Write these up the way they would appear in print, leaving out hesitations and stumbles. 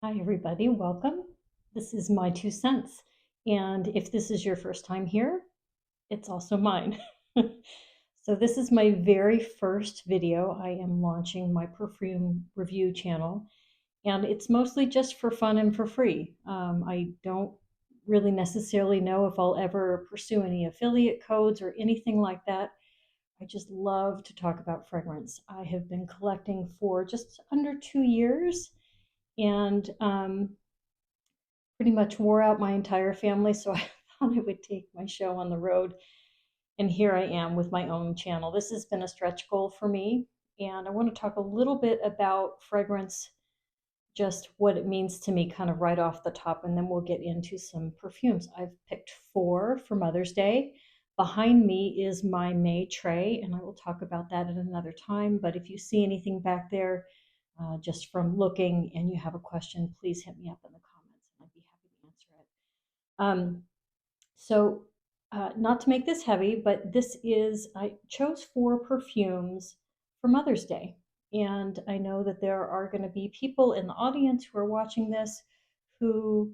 Hi, everybody. Welcome. This is my 2 cents. And if this is your first time here, it's also mine. So, this is my very first video. I am launching my perfume review channel, and it's mostly just for fun and for free. I don't really necessarily know if I'll ever pursue any affiliate codes or anything like that. I just love to talk about fragrance. I have been collecting for just under 2 years, and pretty much wore out my entire family, so I thought I would take my show on the road. And here I am with my own channel. This has been a stretch goal for me, and I want to talk a little bit about fragrance, just what it means to me, kind of right off the top, and then we'll get into some perfumes. I've picked four for Mother's Day. Behind me is my May tray, and I will talk about that at another time. But if you see anything back there, just from looking and you have a question, please hit me up in the comments and I'd be happy to answer it. Um, so, not to make this heavy, but I chose four perfumes for Mother's Day. And I know that there are going to be people in the audience who are watching this who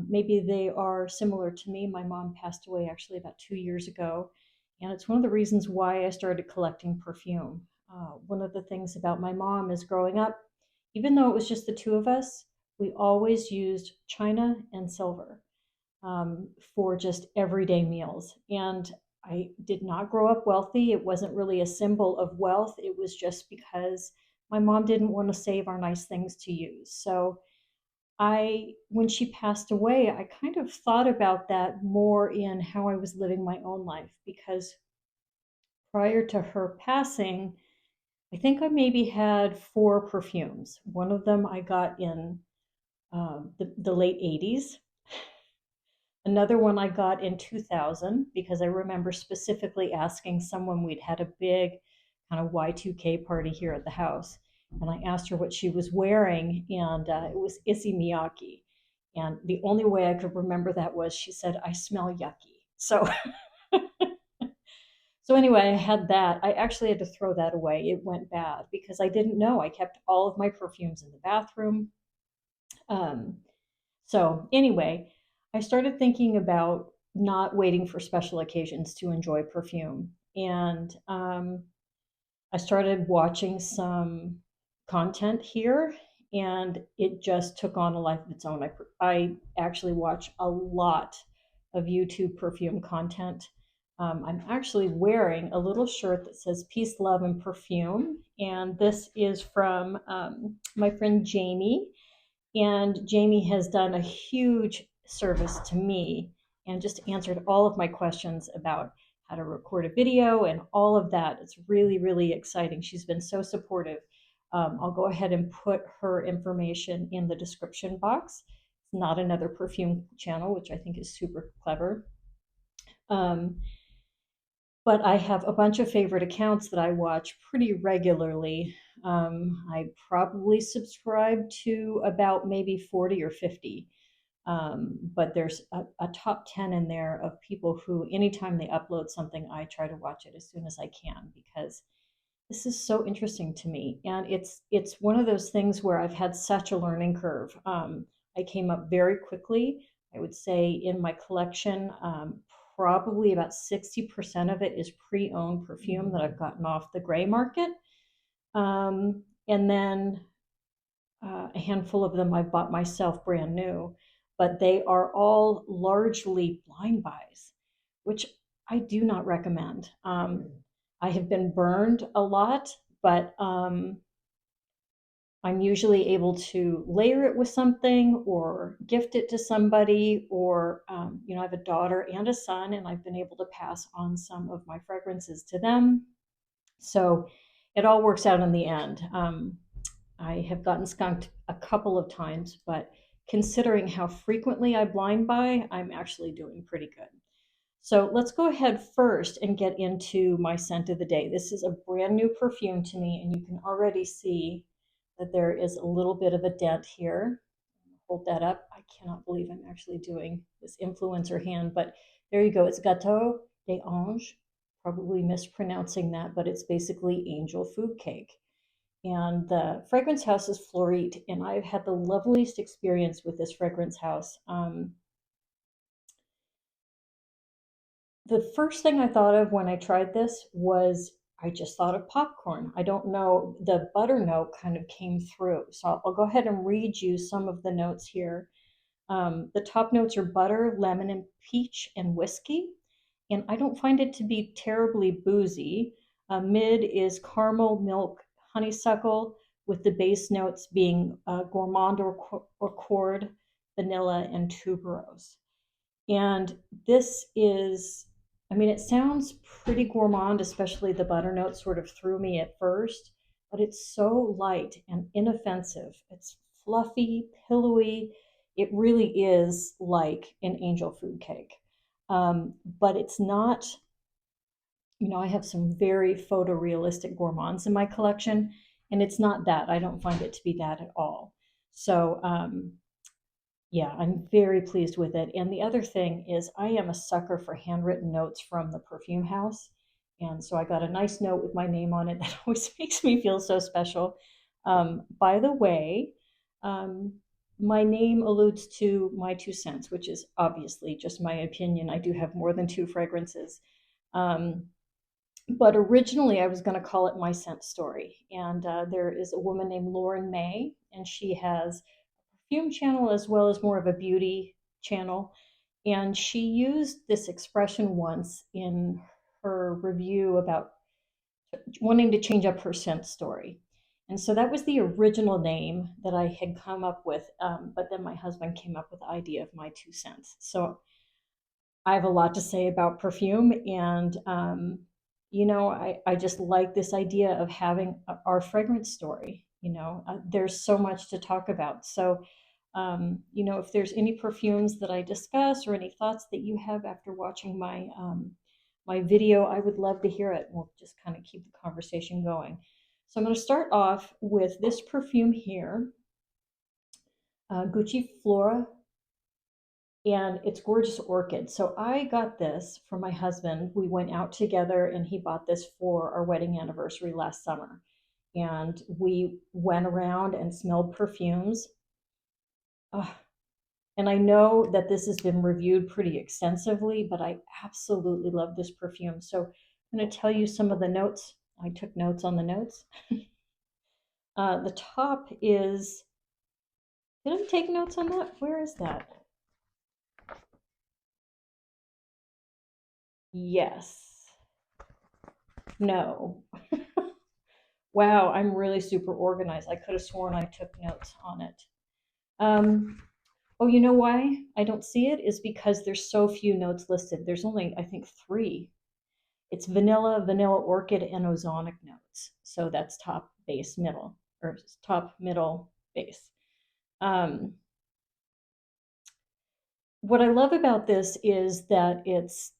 maybe they are similar to me. My mom passed away actually about 2 years ago. And it's one of the reasons why I started collecting perfume. One of the things about my mom is growing up, even though it was just the two of us, we always used china and silver for just everyday meals. And I did not grow up wealthy. It wasn't really a symbol of wealth. It was just because my mom didn't want to save our nice things to use. So when she passed away, I kind of thought about that more in how I was living my own life, because prior to her passing, I think I maybe had four perfumes. One of them I got in the late 80s. Another one I got in 2000 because I remember specifically asking someone, we'd had a big kind of Y2K party here at the house. And I asked her what she was wearing, and it was Issey Miyake. And the only way I could remember that was she said, "I smell yucky." So anyway, I had that. I actually had to throw that away. It went bad because I didn't know. I kept all of my perfumes in the bathroom. Um, so anyway, I started thinking about not waiting for special occasions to enjoy perfume. And I started watching some content here, and it just took on a life of its own. I actually watch a lot of YouTube perfume content. I'm actually wearing a little shirt that says "Peace, Love, and Perfume," and this is from my friend Jamie. And Jamie has done a huge service to me and just answered all of my questions about how to record a video and all of that. It's really, really exciting. She's been so supportive. I'll go ahead and put her information in the description box. It's not another perfume channel, which I think is super clever. Um, but I have a bunch of favorite accounts that I watch pretty regularly. I probably subscribe to about maybe 40 or 50. But there's a top 10 in there of people who, anytime they upload something, I try to watch it as soon as I can, because this is so interesting to me. And it's one of those things where I've had such a learning curve. I came up very quickly. I would say in my collection, probably about 60% of it is pre-owned perfume that I've gotten off the gray market. And then a handful of them I've bought myself brand new, but they are all largely blind buys, which I do not recommend. I have been burned a lot, but I'm usually able to layer it with something or gift it to somebody, or, I have a daughter and a son, and I've been able to pass on some of my fragrances to them. So it all works out in the end. I have gotten skunked a couple of times, but considering how frequently I blind buy, I'm actually doing pretty good. So let's go ahead first and get into my scent of the day. This is a brand new perfume to me, and you can already see that there is a little bit of a dent here. Hold that up. I cannot believe I'm actually doing this influencer hand, but there you go. It's Gâteau d'Ange, probably mispronouncing that, but it's basically angel food cake. And the fragrance house is Florite, and I've had the loveliest experience with this fragrance house. The first thing I thought of when I tried this was I just thought of popcorn. I don't know, the butter note kind of came through. So I'll go ahead and read you some of the notes here. The top notes are butter, lemon, and peach and whiskey. And I don't find it to be terribly boozy. Mid is caramel, milk, honeysuckle, with the base notes being gourmand or cord, vanilla, and tuberose. And this is, I mean, it sounds pretty gourmand, especially the butter note sort of threw me at first, but it's so light and inoffensive. It's fluffy, pillowy. It really is like an angel food cake. But it's not, I have some very photorealistic gourmands in my collection, and it's not that. I don't find it to be that at all. So, yeah, I'm very pleased with it. And the other thing is, I am a sucker for handwritten notes from the perfume house. And so I got a nice note with my name on it that always makes me feel so special. By the way, um, my name alludes to my 2 cents, which is obviously just my opinion. I do have more than two fragrances. Um, but originally, I was going to call it My Scent Story. And there is a woman named Lauren May, and she has perfume channel as well as more of a beauty channel. And she used this expression once in her review about wanting to change up her scent story. And so that was the original name that I had come up with. But then my husband came up with the idea of my 2 cents. So I have a lot to say about perfume. And, I just like this idea of having our fragrance story. There's so much to talk about. So, if there's any perfumes that I discuss or any thoughts that you have after watching my video, I would love to hear it. We'll just kind of keep the conversation going. So I'm going to start off with this perfume here, Gucci Flora, and it's gorgeous Orchid. So I got this for my husband. We went out together and he bought this for our wedding anniversary last summer. And we went around and smelled perfumes. Oh, and I know that this has been reviewed pretty extensively, but I absolutely love this perfume. So I'm going to tell you some of the notes. I took notes on the notes. The top is, did I take notes on that? Where is that? Yes. No. Wow, I'm really super organized. I could have sworn I took notes on it. Oh, you know why I don't see it is because there's so few notes listed. There's only, I think, three. It's vanilla, vanilla orchid, and ozonic notes. So that's top, base, middle, or top, middle, base. What I love about this is that it's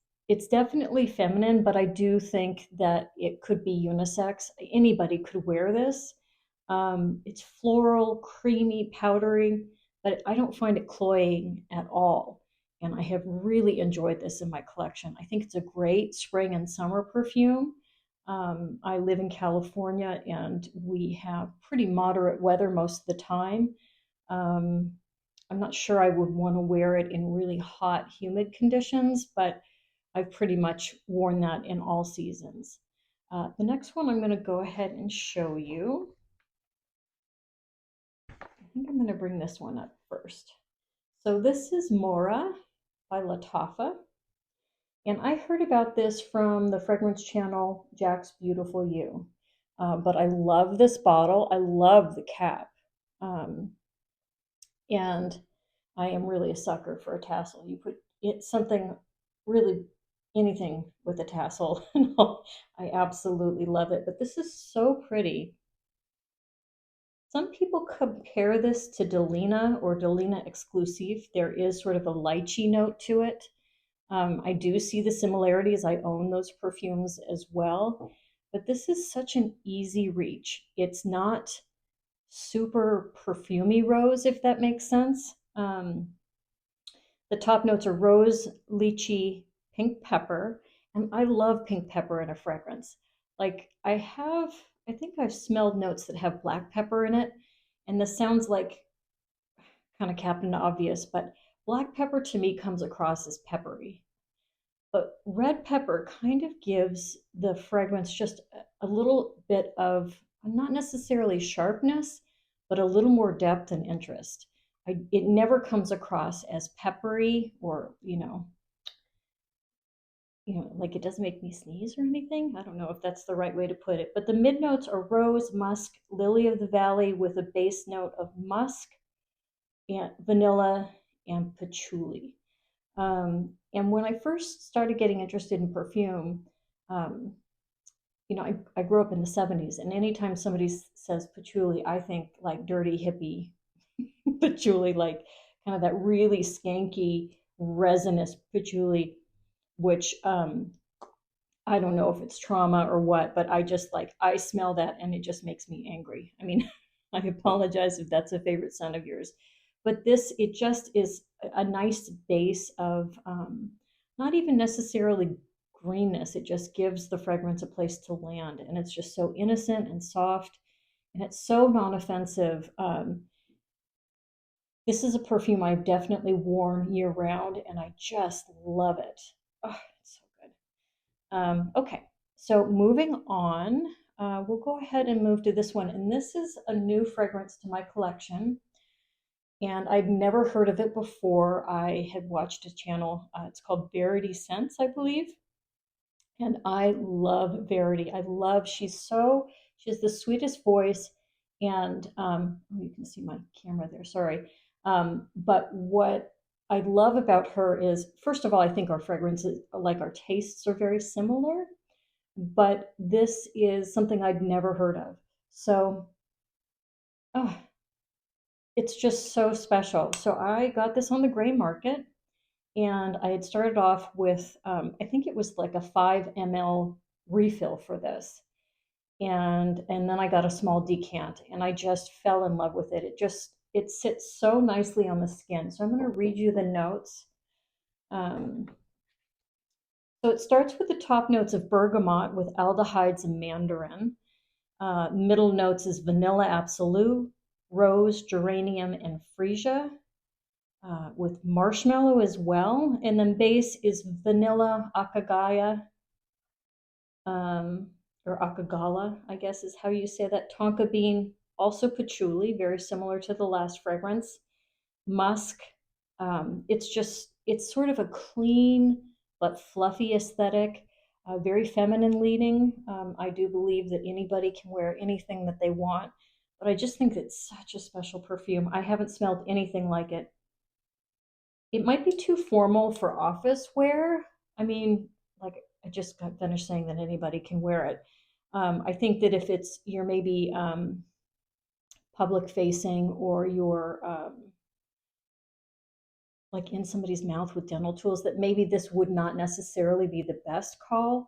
definitely feminine, but I do think that it could be unisex. Anybody could wear this. It's floral, creamy, powdery, but I don't find it cloying at all. And I have really enjoyed this in my collection. I think it's a great spring and summer perfume. I live in California and we have pretty moderate weather most of the time. Um, I'm not sure I would want to wear it in really hot, humid conditions, but I've pretty much worn that in all seasons. The next one I'm going to go ahead and show you. I think I'm going to bring this one up first. So this is Mohra by Lattafa. And I heard about this from the fragrance channel Jack's Beautiful You. But I love this bottle. I love the cap. And I am really a sucker for a tassel. You put it, something really, anything with a tassel. I absolutely love it. But this is so pretty. Some people compare this to Delina or Delina Exclusive. There is sort of a lychee note to it. I do see the similarities. I own those perfumes as well. But this is such an easy reach. It's not super perfumey rose, if that makes sense. The top notes are rose, lychee, pink pepper, and I love pink pepper in a fragrance. Like I have I think I've smelled notes that have black pepper in it, and this sounds like kind of Captain Obvious, but black pepper to me comes across as peppery. But red pepper kind of gives the fragrance just a little bit of not necessarily sharpness, but a little more depth and interest. It never comes across as peppery or, like it doesn't make me sneeze or anything. I don't know if that's the right way to put it. But the mid notes are rose, musk, lily of the valley with a base note of musk and vanilla and patchouli. And when I first started getting interested in perfume, um, I grew up in the 70s, and anytime somebody says patchouli, I think like dirty hippie patchouli, like kind of that really skanky, resinous patchouli, which I don't know if it's trauma or what, but I just like, I smell that and it just makes me angry. I mean, I apologize if that's a favorite scent of yours, but this, it just is a nice base of not even necessarily greenness. It just gives the fragrance a place to land. And it's just so innocent and soft and it's so non offensive. This is a perfume I've definitely worn year round and I just love it. Oh, it's so good. Okay, so moving on, we'll go ahead and move to this one. And this is a new fragrance to my collection. And I'd never heard of it before. I had watched a channel, it's called Verity Scents, I believe. And I love Verity. She has the sweetest voice. And you can see my camera there, sorry. But what I love about her is, first of all, I think our fragrances, like our tastes, are very similar, but this is something I'd never heard of. So, oh, it's just so special. So I got this on the gray market, and I had started off with, I think it was like a 5 ml refill for this. And then I got a small decant, and I just fell in love with it. It sits so nicely on the skin. So I'm going to read you the notes. Um, so it starts with the top notes of bergamot with aldehydes and mandarin. Middle notes is vanilla absolute, rose, geranium, and freesia, with marshmallow as well. And then base is vanilla, akagaya, or akagala, I guess is how you say that. Tonka bean, also patchouli, very similar to the last fragrance. Musk. It's sort of a clean but fluffy aesthetic, very feminine leading. I do believe that anybody can wear anything that they want, but I just think it's such a special perfume. I haven't smelled anything like it. It might be too formal for office wear. I mean, like I just got finished saying that anybody can wear it. I think that if you're maybe public facing or you're like in somebody's mouth with dental tools, that maybe this would not necessarily be the best call,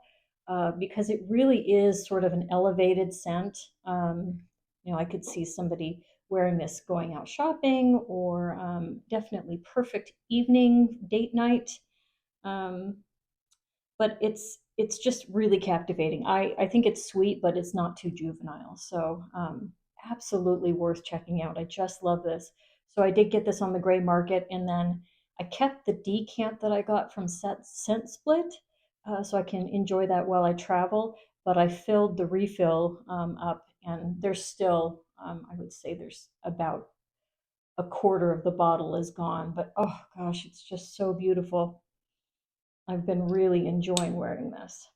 because it really is sort of an elevated scent. I could see somebody wearing this going out shopping, or definitely perfect evening date night. Um, but it's just really captivating. I think it's sweet, but it's not too juvenile. So absolutely worth checking out. I just love this. So I did get this on the gray market, and then I kept the decant that I got from Scent Split, so I can enjoy that while I travel. But I filled the refill up, and there's still, I would say, there's about a quarter of the bottle is gone. But oh gosh, it's just so beautiful. I've been really enjoying wearing this.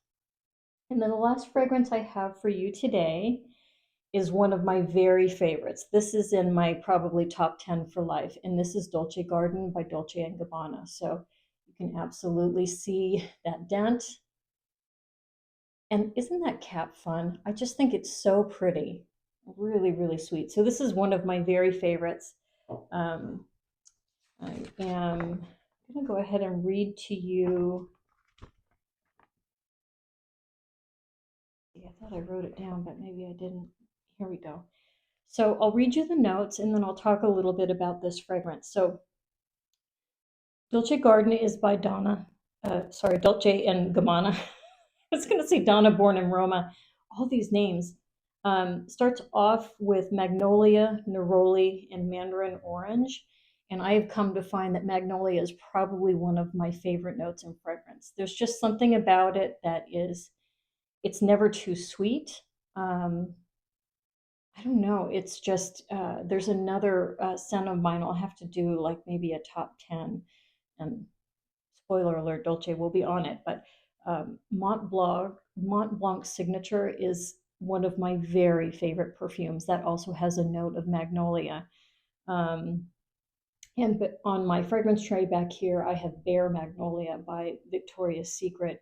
And then the last fragrance I have for you today is one of my very favorites. This is in my probably top 10 for life, and this is Dolce Garden by Dolce&Gabbana. So you can absolutely see that dent. And isn't that cap fun? I just think it's so pretty. Really, really sweet. So this is one of my very favorites. I am going to go ahead and read to you. I thought I wrote it down, but maybe I didn't. Here we go. So I'll read you the notes, and then I'll talk a little bit about this fragrance. So Dolce Garden is by Dolce and Gabbana. I was going to say Donna Born in Roma. All these names. Starts off with magnolia, neroli, and mandarin orange. And I have come to find that magnolia is probably one of my favorite notes in fragrance. There's just something about it that is, it's never too sweet. Um, I don't know. It's just, there's another scent of mine. I'll have to do like maybe a top 10. And spoiler alert, Dolce will be on it. But Mont Blanc Signature is one of my very favorite perfumes. That also has a note of magnolia. Um, and but on my fragrance tray back here, I have Bare Magnolia by Victoria's Secret.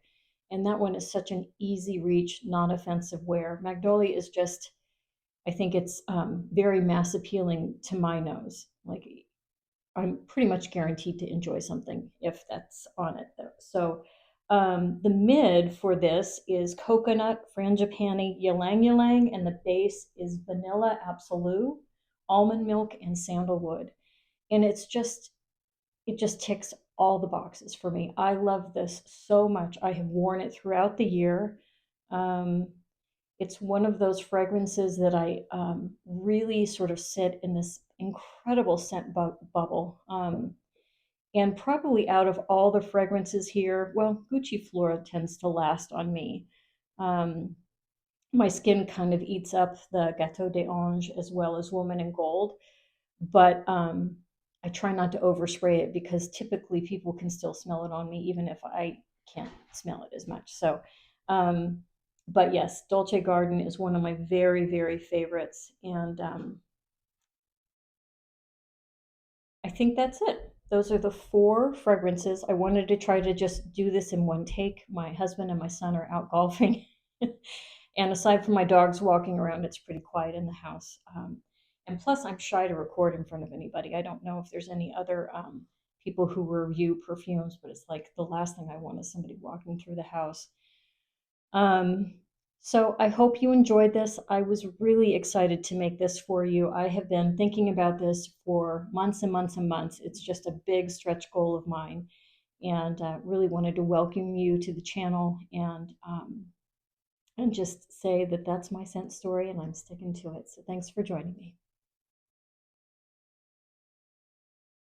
And that one is such an easy reach, non offensive wear. Magnolia is just, I think it's very mass appealing to my nose. Like I'm pretty much guaranteed to enjoy something if that's on it though. So the mid for this is coconut, frangipani, ylang ylang, and the base is vanilla absolute, almond milk, and sandalwood. And it just ticks all the boxes for me. I love this so much. I have worn it throughout the year. Um, it's one of those fragrances that I really sort of sit in this incredible scent bubble. And probably out of all the fragrances here, well, Gucci Flora tends to last on me. Um, my skin kind of eats up the Gâteau d'Ange as well as Woman in Gold, but I try not to overspray it because typically people can still smell it on me, even if I can't smell it as much. So, um, but yes, Dolce Garden is one of my very, very favorites. And I think that's it. Those are the four fragrances. I wanted to try to just do this in one take. My husband and my son are out golfing. And aside from my dogs walking around, it's pretty quiet in the house. And plus, I'm shy to record in front of anybody. I don't know if there's any other people who review perfumes, but it's like the last thing I want is somebody walking through the house. Um, so I hope you enjoyed this. I was really excited to make this for you. I have been thinking about this for months and months and months. It's just a big stretch goal of mine, and really wanted to welcome you to the channel and just say that that's my scent story, and I'm sticking to it. So thanks for joining me.